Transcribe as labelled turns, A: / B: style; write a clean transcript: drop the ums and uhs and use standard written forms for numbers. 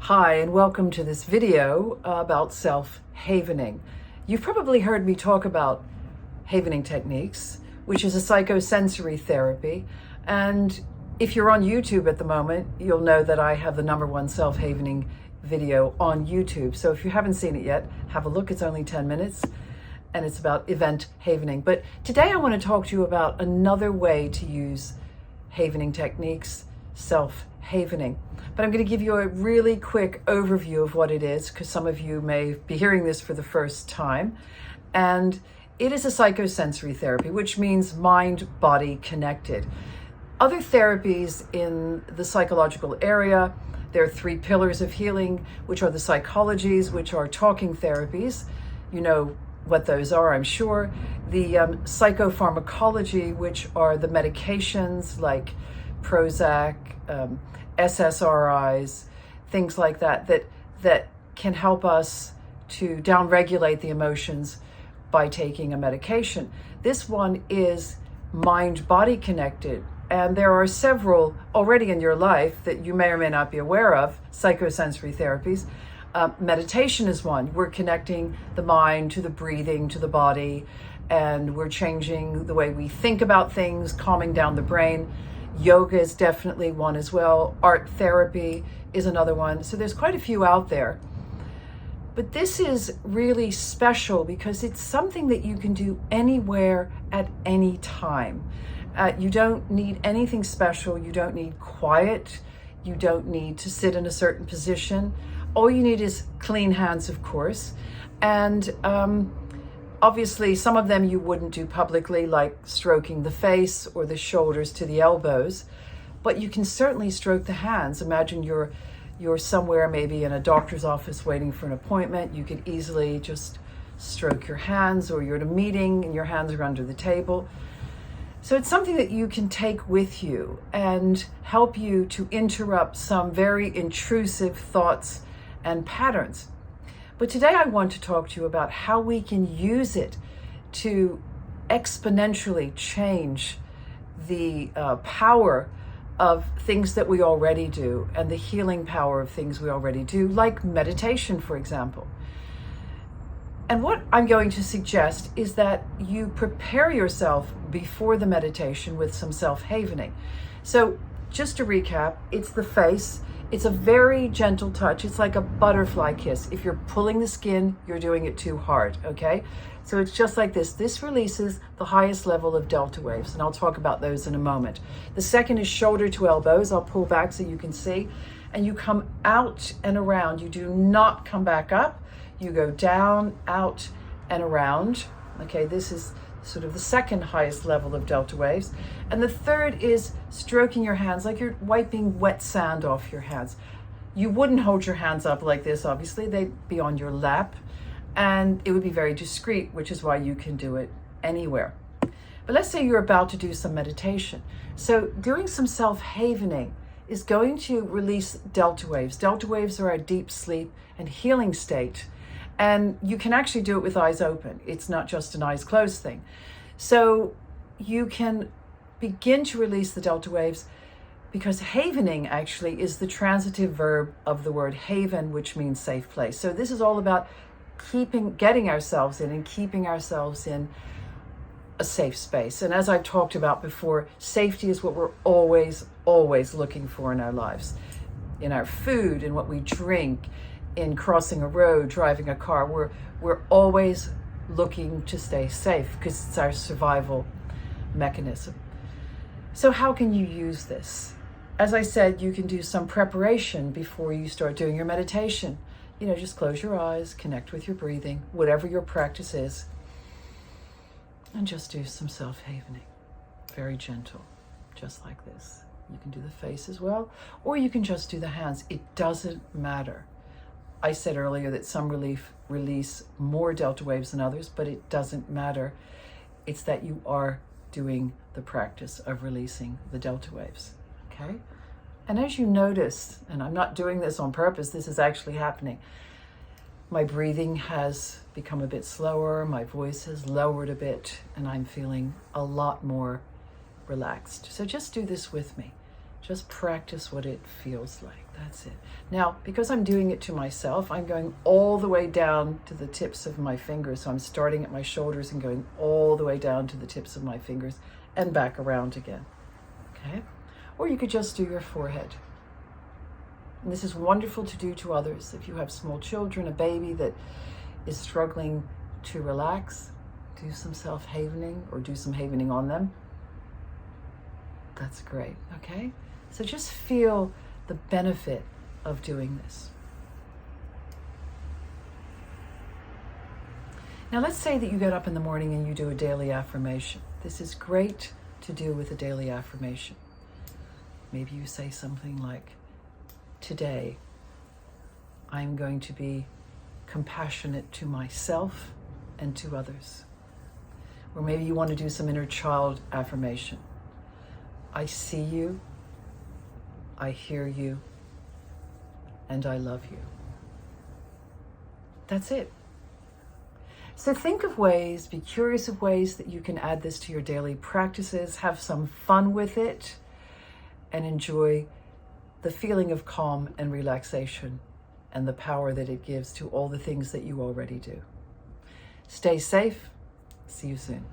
A: Hi, and welcome to this video about self-havening. You've probably heard me talk about havening techniques, which is a psychosensory therapy. And if you're on YouTube at the moment, you'll know that I have the #1 self-havening video on YouTube. So if you haven't seen it yet, have a look. It's only 10 minutes and it's about event havening. But today I want to talk to you about another way to use havening techniques, self-havening. But I'm going to give you a really quick overview of what it is, because some of you may be hearing this for the first time. And it is a psychosensory therapy, which means mind-body connected. Other therapies in the psychological area, there are 3 pillars of healing, which are the psychologies, which are talking therapies. You know what those are, I'm sure. The psychopharmacology, which are the medications like Prozac, SSRIs, things like that can help us to downregulate the emotions by taking a medication. This one is mind-body connected, and there are several already in your life that you may or may not be aware of, psychosensory therapies. Meditation is one. We're connecting the mind to the breathing, to the body, and we're changing the way we think about things, calming down the brain. Yoga is definitely one as well. Art therapy is another one. So there's quite a few out there. But this is really special because it's something that you can do anywhere at any time. You don't need anything special. You don't need quiet. You don't need to sit in a certain position. All you need is clean hands, of course. And obviously, some of them you wouldn't do publicly, like stroking the face or the shoulders to the elbows, but you can certainly stroke the hands. Imagine you're somewhere, maybe in a doctor's office waiting for an appointment. You could easily just stroke your hands, or you're at a meeting and your hands are under the table. So it's something that you can take with you and help you to interrupt some very intrusive thoughts and patterns. But today I want to talk to you about how we can use it to exponentially change the power of things that we already do and the healing power of things we already do, like meditation, for example. And what I'm going to suggest is that you prepare yourself before the meditation with some self-havening. So just to recap, it's the face. It's a very gentle touch. It's like a butterfly kiss. If you're pulling the skin, you're doing it too hard, okay? So it's just like this. This releases the highest level of delta waves, and I'll talk about those in a moment. The second is shoulder to elbows. I'll pull back so you can see. And you come out and around. You do not come back up. You go down, out, and around. Okay, this is sort of the second highest level of delta waves. And the third is stroking your hands like you're wiping wet sand off your hands. You wouldn't hold your hands up like this, obviously. They'd be on your lap, and it would be very discreet, which is why you can do it anywhere. But let's say you're about to do some meditation. So doing some self-havening is going to release delta waves. Delta waves are our deep sleep and healing state. And you can actually do it with eyes open. It's not just an eyes closed thing. So you can begin to release the delta waves, because havening actually is the transitive verb of the word haven, which means safe place. So this is all about getting ourselves in and keeping ourselves in a safe space. And as I've talked about before, safety is what we're always looking for in our lives, in our food, in what we drink, in crossing a road, driving a car. We're always looking to stay safe because it's our survival mechanism. So how can you use this? As I said, you can do some preparation before you start doing your meditation. You know, just close your eyes, connect with your breathing, whatever your practice is, and just do some self-havening. Very gentle, just like this. You can do the face as well, or you can just do the hands. It doesn't matter. I said earlier that some release more delta waves than others, but it doesn't matter. It's that you are doing the practice of releasing the delta waves, okay? And as you notice, and I'm not doing this on purpose, this is actually happening, my breathing has become a bit slower, my voice has lowered a bit, and I'm feeling a lot more relaxed. So just do this with me. Just practice what it feels like. That's it. Now, because I'm doing it to myself, I'm going all the way down to the tips of my fingers. So I'm starting at my shoulders and going all the way down to the tips of my fingers and back around again. Okay? Or you could just do your forehead. And this is wonderful to do to others. If you have small children, a baby that is struggling to relax, do some self-havening or do some havening on them. That's great, okay? So just feel the benefit of doing this. Now let's say that you get up in the morning and you do a daily affirmation. This is great to do with a daily affirmation. Maybe you say something like, today I'm going to be compassionate to myself and to others. Or maybe you want to do some inner child affirmation. I see you, I hear you, and I love you. That's it. So think of ways, be curious of ways that you can add this to your daily practices, have some fun with it, and enjoy the feeling of calm and relaxation and the power that it gives to all the things that you already do. Stay safe. See you soon.